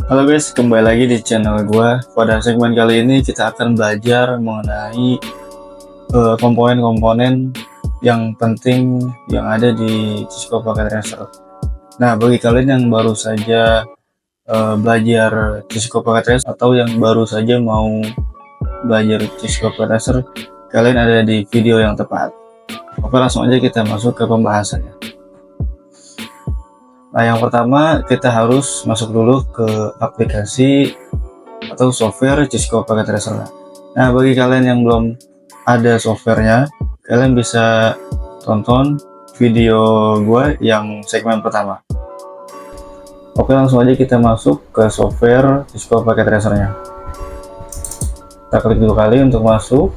Halo guys, kembali lagi di channel gua. Pada segmen kali ini kita akan belajar mengenai komponen-komponen yang penting yang ada di Cisco Packet Tracer. Nah, bagi kalian yang baru saja belajar Cisco Packet Tracer atau yang baru saja mau belajar Cisco Packet Tracer, kalian ada di video yang tepat. Oke, langsung aja kita masuk ke pembahasannya. Nah, yang pertama kita harus masuk dulu ke aplikasi atau software Cisco Packet Tracer. Nah, bagi kalian yang belum ada softwarenya, kalian bisa tonton video gue yang segmen pertama. Oke, langsung aja kita masuk ke software Cisco Packet Tracer-nya. Kita klik dua kali untuk masuk.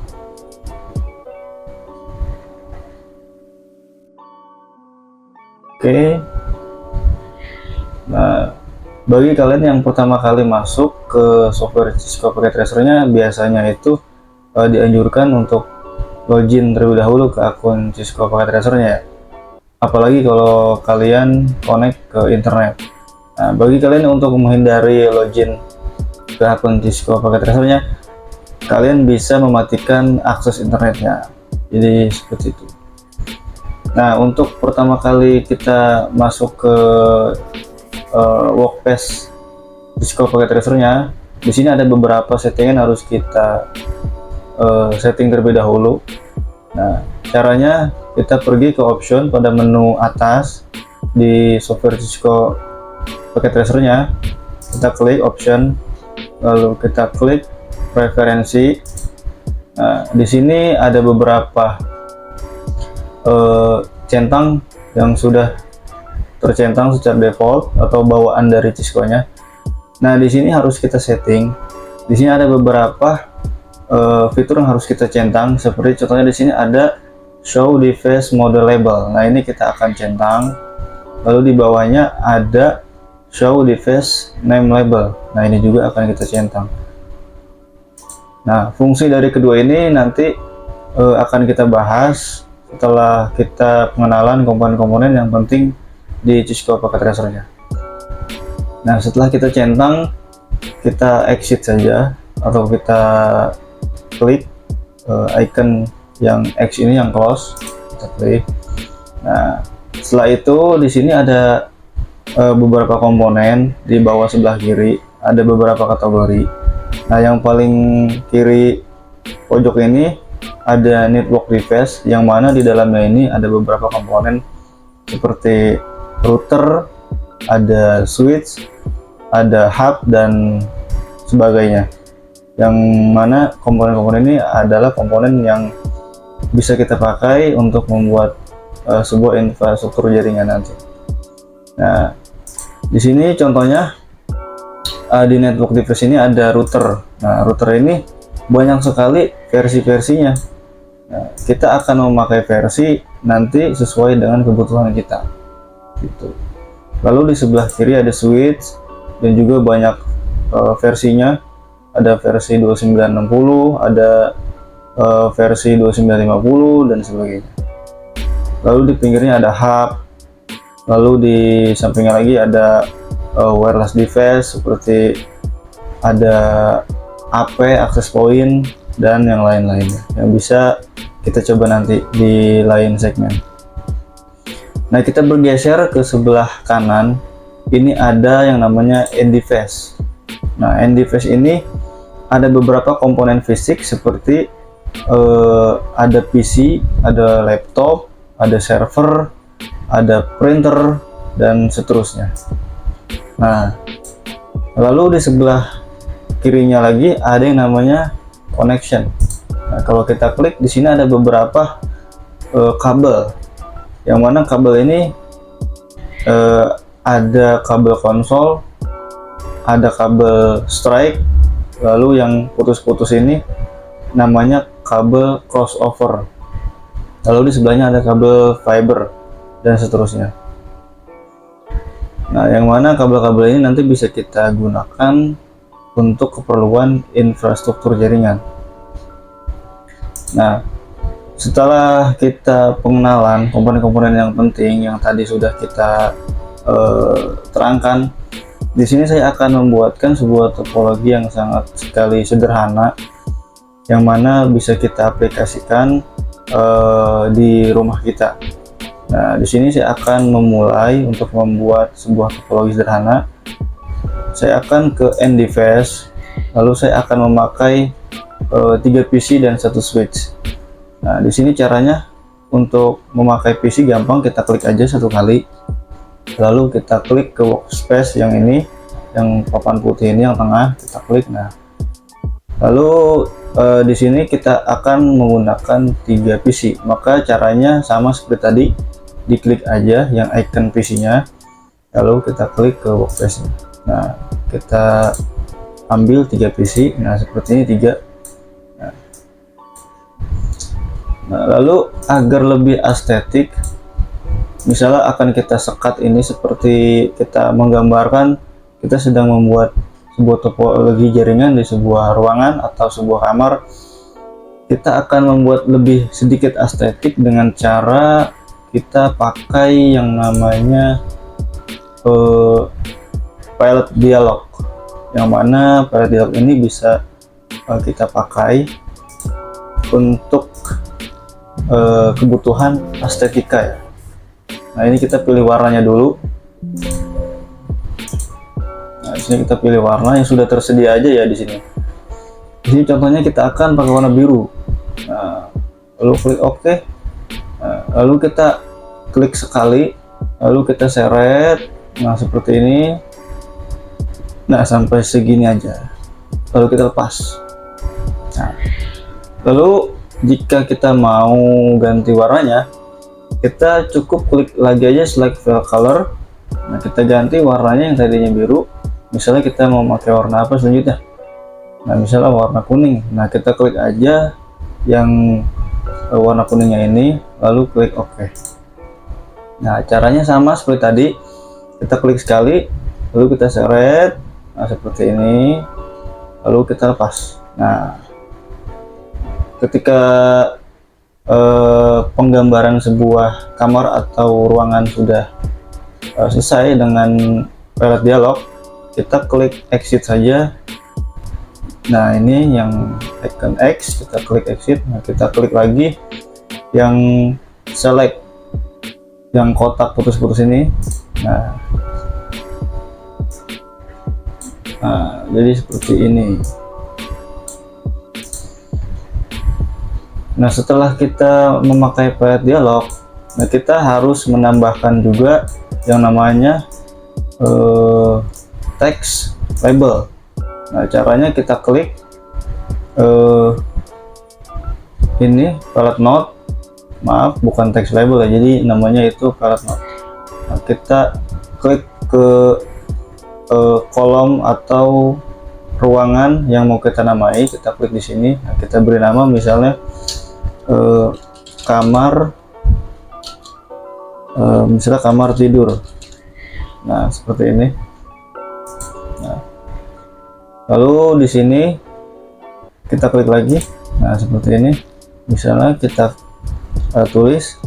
Oke. Nah, bagi kalian yang pertama kali masuk ke software Cisco Packet Tracer-nya, biasanya itu dianjurkan untuk login terlebih dahulu ke akun Cisco Packet Tracer-nya. Apalagi kalau kalian connect ke internet. Nah, bagi kalian untuk menghindari login ke akun Cisco Packet Tracer-nya, kalian bisa mematikan akses internetnya. Jadi seperti itu. Nah, untuk pertama kali kita masuk ke workspace Cisco Packet Tracer-nya, di sini ada beberapa settingan harus kita setting terlebih dahulu. Nah, caranya kita pergi ke option pada menu atas di software Cisco Packet Tracer-nya, kita klik option, lalu kita klik preferensi. Nah, di sini ada beberapa centang yang sudah tercentang secara default atau bawaan dari Cisco-nya. Nah, di sini harus kita setting. Di sini ada beberapa fitur yang harus kita centang, seperti contohnya di sini ada show device model label. Nah, ini kita akan centang. Lalu di bawahnya ada show device name label. Nah, ini juga akan kita centang. Nah, fungsi dari kedua ini nanti akan kita bahas setelah kita pengenalan komponen-komponen yang penting di Cisco Packet Tracer-nya. Nah, setelah kita centang, kita exit saja atau kita klik icon yang X ini yang close, kita klik. Nah, setelah itu di sini ada beberapa komponen di bawah sebelah kiri, ada beberapa kategori. Nah, yang paling kiri pojok ini ada network device, yang mana di dalamnya ini ada beberapa komponen seperti router, ada switch, ada hub dan sebagainya, yang mana komponen-komponen ini adalah komponen yang bisa kita pakai untuk membuat sebuah infrastruktur jaringan nanti. Nah, di sini contohnya di network device ini ada router. Nah, router ini banyak sekali versi-versinya. Nah, kita akan memakai versi nanti sesuai dengan kebutuhan kita gitu. Lalu di sebelah kiri ada switch dan juga banyak versinya, ada versi 2960, ada versi 2950 dan sebagainya. Lalu di pinggirnya ada hub, lalu di sampingnya lagi ada wireless device seperti ada AP, access point dan yang lain-lainnya yang bisa kita coba nanti di lain segmen. Nah, kita bergeser ke sebelah kanan, ini ada yang namanya end device. Nah, end device ini ada beberapa komponen fisik seperti ada PC, ada laptop, ada server, ada printer dan seterusnya. Nah, lalu di sebelah kirinya lagi ada yang namanya connection. Nah, kalau kita klik di sini ada beberapa kabel, yang mana kabel ini ada kabel konsol, ada kabel strike, lalu yang putus-putus ini namanya kabel crossover, lalu di sebelahnya ada kabel fiber dan seterusnya. Nah, yang mana kabel-kabel ini nanti bisa kita gunakan untuk keperluan infrastruktur jaringan. Nah, setelah kita pengenalan komponen-komponen yang penting yang tadi sudah kita terangkan, Di sini saya akan membuatkan sebuah topologi yang sangat sekali sederhana, yang mana bisa kita aplikasikan di rumah kita. Nah, di sini saya akan memulai untuk membuat sebuah topologi sederhana. Saya akan ke end device, lalu saya akan memakai 3 PC dan 1 switch. Nah, di sini caranya untuk memakai PC gampang, kita klik aja satu kali. Lalu kita klik ke workspace yang ini, yang papan putih ini yang tengah, kita klik. Nah, lalu di sini kita akan menggunakan 3 PC. Maka caranya sama seperti tadi, diklik aja yang icon PC-nya, lalu kita klik ke workspace. Nah, kita ambil 3 PC. Nah, seperti ini 3. Nah, lalu agar lebih estetik, misalnya akan kita sekat ini seperti kita menggambarkan kita sedang membuat sebuah topologi jaringan di sebuah ruangan atau sebuah kamar. Kita akan membuat lebih sedikit estetik dengan cara kita pakai yang namanya pilot dialog, yang mana pilot dialog ini bisa kita pakai untuk kebutuhan estetika ya. Nah, ini kita pilih warnanya dulu. Nah, di sini kita pilih warna yang sudah tersedia aja ya di sini. Di sini contohnya kita akan pakai warna biru. Nah, lalu klik OK. Nah, lalu kita klik sekali, lalu kita seret. Nah, seperti ini. Nah, sampai segini aja. Lalu kita lepas. Nah, lalu jika kita mau ganti warnanya, kita cukup klik lagi aja select fill color. Nah, kita ganti warnanya yang tadinya biru. Misalnya kita mau pakai warna apa selanjutnya. Nah, misalnya warna kuning. Nah, kita klik aja yang warna kuningnya ini, lalu klik OK. Nah, caranya sama seperti tadi. Kita klik sekali, lalu kita seret. Nah, seperti ini. Lalu kita lepas. Nah, ketika penggambaran sebuah kamar atau ruangan sudah selesai dengan pilot dialog, kita klik exit saja. Nah, ini yang icon X, kita klik exit. Nah, kita klik lagi yang select, yang kotak putus-putus ini. Nah, jadi seperti ini. Nah, setelah kita memakai pilot dialog, nah kita harus menambahkan juga yang namanya text label. Nah, caranya kita klik ini pilot note, maaf bukan text label ya, jadi namanya itu pilot note. Nah, kita klik ke kolom atau ruangan yang mau kita namai, kita klik di sini. Nah, kita beri nama misalnya kamar, misalnya kamar tidur. Nah, seperti ini. Nah, lalu di sini kita klik lagi. Nah, seperti ini. Misalnya kita tulis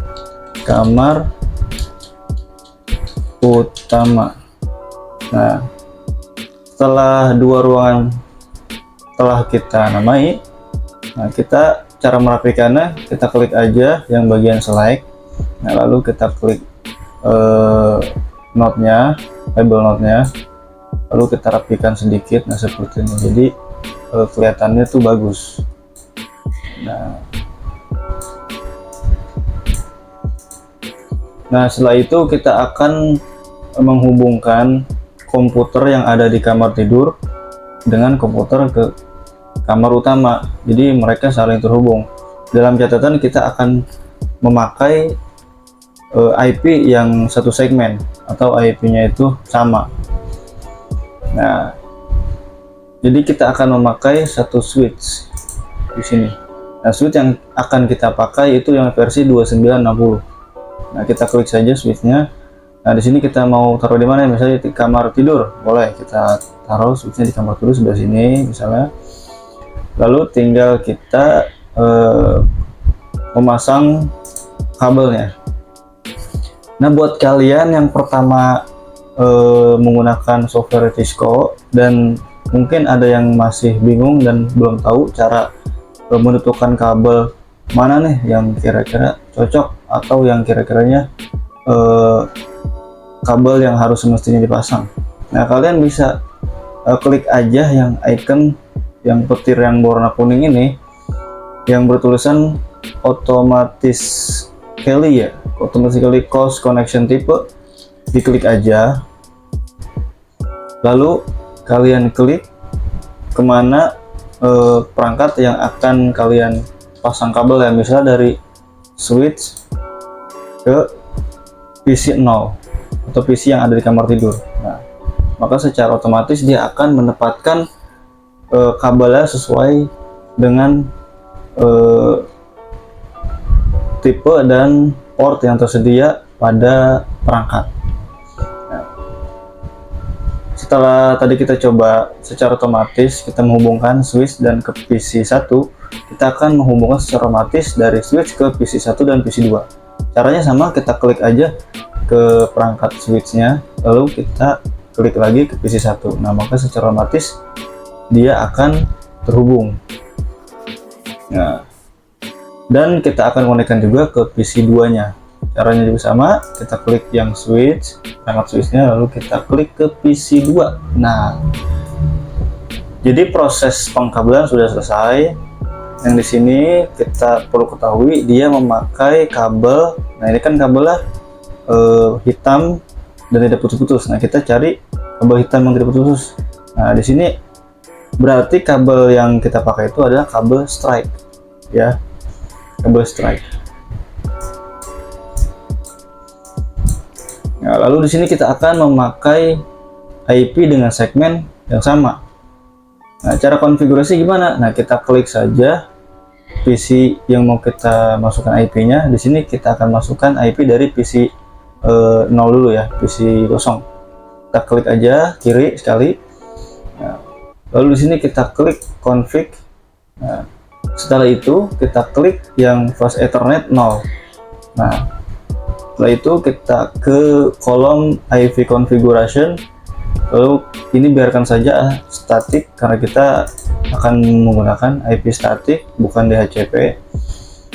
kamar utama. Nah, setelah 2 ruangan telah kita namai, nah kita cara merapikannya, kita klik aja yang bagian select. Nah, lalu kita klik notnya, label notnya, lalu kita rapikan sedikit. Nah, seperti ini, jadi kelihatannya tuh bagus. Nah, setelah itu kita akan menghubungkan komputer yang ada di kamar tidur dengan komputer ke kamar utama, jadi mereka saling terhubung. Dalam catatan kita akan memakai IP yang satu segmen atau IP-nya itu sama. Nah, jadi kita akan memakai satu switch di sini. Nah, switch yang akan kita pakai itu yang versi 2960. Nah, kita klik saja switchnya. Nah, di sini kita mau taruh di mana? Misalnya di kamar tidur, boleh kita taruh switchnya di kamar tidur sebelah sini misalnya. Lalu tinggal kita memasang kabelnya. Nah, buat kalian yang pertama menggunakan software Cisco, dan mungkin ada yang masih bingung dan belum tahu cara menutupkan kabel mana nih yang kira-kira cocok atau yang kira-kiranya kabel yang harus semestinya dipasang. Nah, kalian bisa klik aja yang icon yang petir yang berwarna kuning ini yang bertulisan automatically close connection type, diklik aja, lalu kalian klik kemana perangkat yang akan kalian pasang kabel ya, misalnya dari switch ke PC 0 atau PC yang ada di kamar tidur. Nah, maka secara otomatis dia akan menempatkan kabelnya sesuai dengan tipe dan port yang tersedia pada perangkat. Nah, setelah tadi kita coba secara otomatis kita menghubungkan switch dan ke PC 1, kita akan menghubungkan secara otomatis dari switch ke PC 1 dan PC 2. Caranya sama, kita klik aja ke perangkat switchnya, lalu kita klik lagi ke PC 1. Nah, maka secara otomatis dia akan terhubung. Nah, dan kita akan konekkan juga ke PC 2 nya. Caranya juga sama, kita klik yang switch, perangkat switchnya, lalu kita klik ke PC 2. Nah, jadi proses pengkabelan sudah selesai. Yang di sini kita perlu ketahui dia memakai kabel. Nah, ini kan kabelnya hitam dan tidak putus-putus. Nah, kita cari kabel hitam yang tidak putus. Nah, di sini berarti kabel yang kita pakai itu adalah kabel strike, ya, kabel strike. Nah, lalu di sini kita akan memakai IP dengan segmen yang sama. Nah, cara konfigurasi gimana? Nah, kita klik saja PC yang mau kita masukkan IP-nya. Di sini kita akan masukkan IP dari PC 0 dulu ya, PC kosong. Kita klik aja kiri sekali. Nah, lalu di sini kita klik config. Nah, setelah itu kita klik yang fast Ethernet 0. Nah, setelah itu kita ke kolom IP configuration, lalu ini biarkan saja static karena kita akan menggunakan IP static bukan DHCP.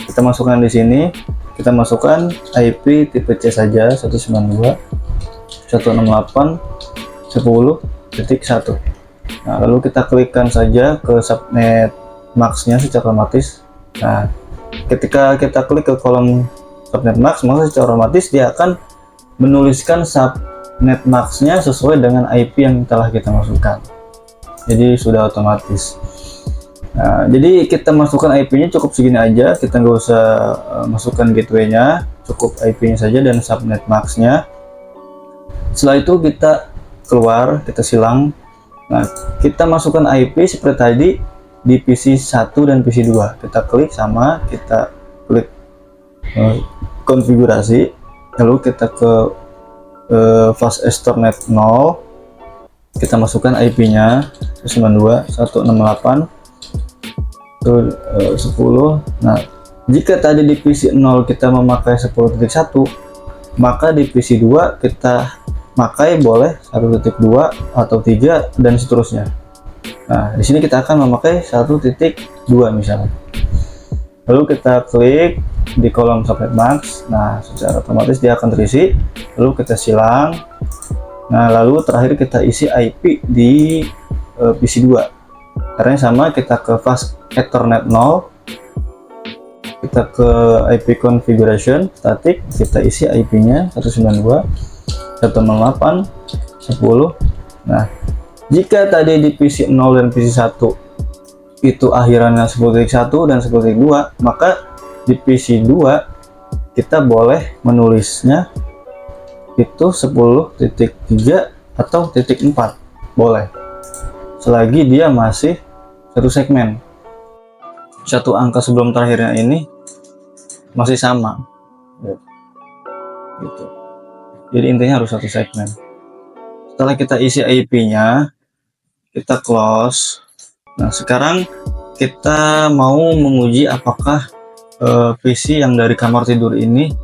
Kita masukkan di sini, kita masukkan IP tipe C saja, 192.168.10.1. Nah, lalu kita klikkan saja ke subnet max-nya secara otomatis. Nah, ketika kita klik ke kolom subnet max, maka secara otomatis dia akan menuliskan subnet max-nya sesuai dengan IP yang telah kita masukkan. Jadi sudah otomatis. Nah, jadi kita masukkan IP-nya cukup segini aja, kita nggak usah masukkan gateway-nya, cukup IP-nya saja dan subnet max-nya. Setelah itu kita keluar, kita silang. Nah, kita masukkan IP seperti tadi di PC 1 dan PC 2. Kita klik sama, kita klik konfigurasi, lalu kita ke fast Ethernet 0. Kita masukkan IP-nya 192.168.10. Nah, jika tadi di PC 0 kita memakai 10.1, maka di PC 2 kita pakai boleh 1.2 atau 3 dan seterusnya. Nah, di sini kita akan memakai 1.2 misalnya. Lalu kita klik di kolom subnet max. Nah, secara otomatis dia akan terisi. Lalu kita silang. Nah, lalu terakhir kita isi IP di PC 2. Caranya sama, kita ke fast Ethernet 0. Kita ke IP configuration static, kita isi IP-nya 192.168.10. Nah, jika tadi di PC 0 dan PC 1 itu akhirannya 10.1 dan 10.2, maka di PC 2 kita boleh menulisnya itu 10.3 atau titik 4, boleh, selagi dia masih satu segmen. Satu angka sebelum terakhirnya ini masih sama, gitu. Jadi intinya harus satu segmen. Setelah kita isi IP-nya, kita close. Nah, sekarang kita mau menguji apakah PC yang dari kamar tidur ini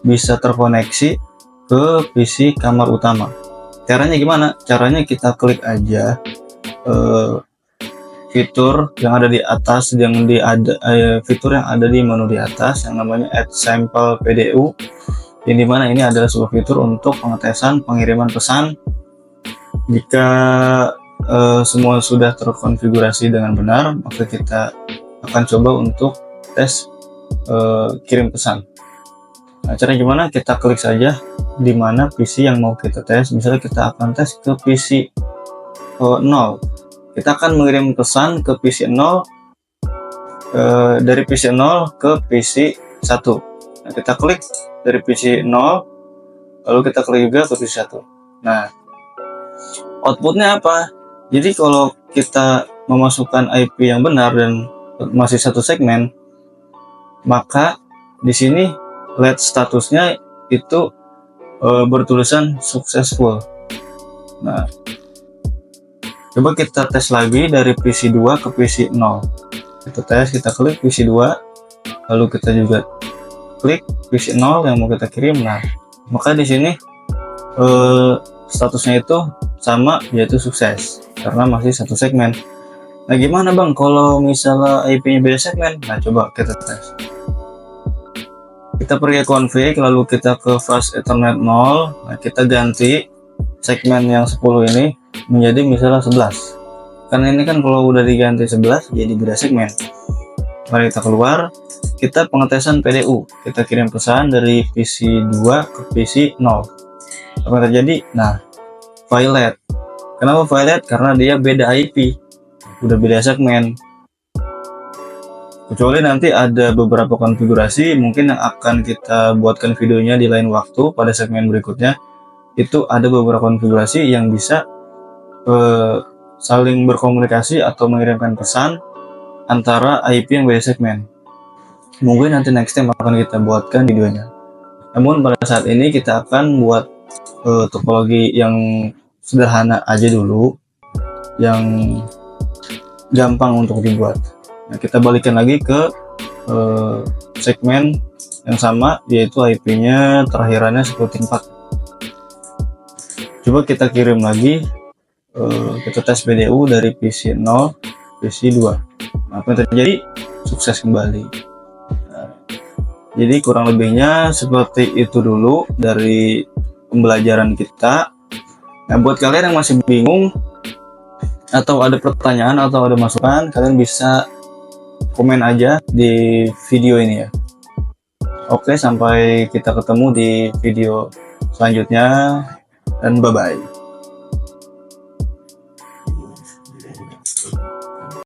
bisa terkoneksi ke PC kamar utama. Caranya gimana? Caranya kita klik aja fitur yang ada di atas, fitur yang ada di menu di atas yang namanya Add Sample PDU, yang dimana ini adalah sebuah fitur untuk pengetesan pengiriman pesan. Jika semua sudah terkonfigurasi dengan benar, maka kita akan coba untuk tes kirim pesan. Nah, caranya gimana? Kita klik saja di mana PC yang mau kita tes. Misalnya kita akan tes ke PC 0. Kita akan mengirim pesan ke PC 0, dari PC 0 ke PC 1. Nah, kita klik dari PC 0, lalu kita klik juga ke PC 1. Nah, outputnya apa? Jadi kalau kita memasukkan IP yang benar dan masih satu segmen, maka di sini LED statusnya itu bertulisan successful. Nah, coba kita tes lagi dari PC 2 ke PC 0. Kita tes, kita klik PC 2, lalu kita juga klik PC 0 yang mau kita kirim. Nah, maka di sini statusnya itu sama, yaitu sukses, karena masih satu segmen. Nah, gimana bang kalau misalnya IP-nya beda segmen? Nah, coba kita tes. Kita pergi ke config, lalu kita ke fast ethernet 0. Nah, kita ganti segmen yang 10 ini menjadi misalnya 11, karena ini kan kalau udah diganti 11 jadi beda segmen. Mari kita keluar, kita pengetesan PDU, kita kirim pesan dari PC 2 ke PC 0. Apa yang terjadi? Nah, violet. Kenapa violet? Karena dia beda IP, udah beda segmen. Kecuali nanti ada beberapa konfigurasi mungkin yang akan kita buatkan videonya di lain waktu pada segmen berikutnya. Itu ada beberapa konfigurasi yang bisa saling berkomunikasi atau mengirimkan pesan antara IP yang beda segmen. Mungkin nanti next time akan kita buatkan videonya. Namun pada saat ini kita akan buat topologi yang sederhana aja dulu, yang gampang untuk dibuat. Nah, kita balikan lagi ke segmen yang sama, yaitu IP-nya terakhirannya seperti 4. Coba kita kirim lagi, kita tes PDU dari PC 0 PC 2. Nah, apa yang terjadi? Sukses kembali. Nah, jadi kurang lebihnya seperti itu dulu dari pembelajaran kita. Nah, buat kalian yang masih bingung atau ada pertanyaan atau ada masukan, kalian bisa komen aja di video ini ya. Oke, sampai kita ketemu di video selanjutnya, dan bye-bye.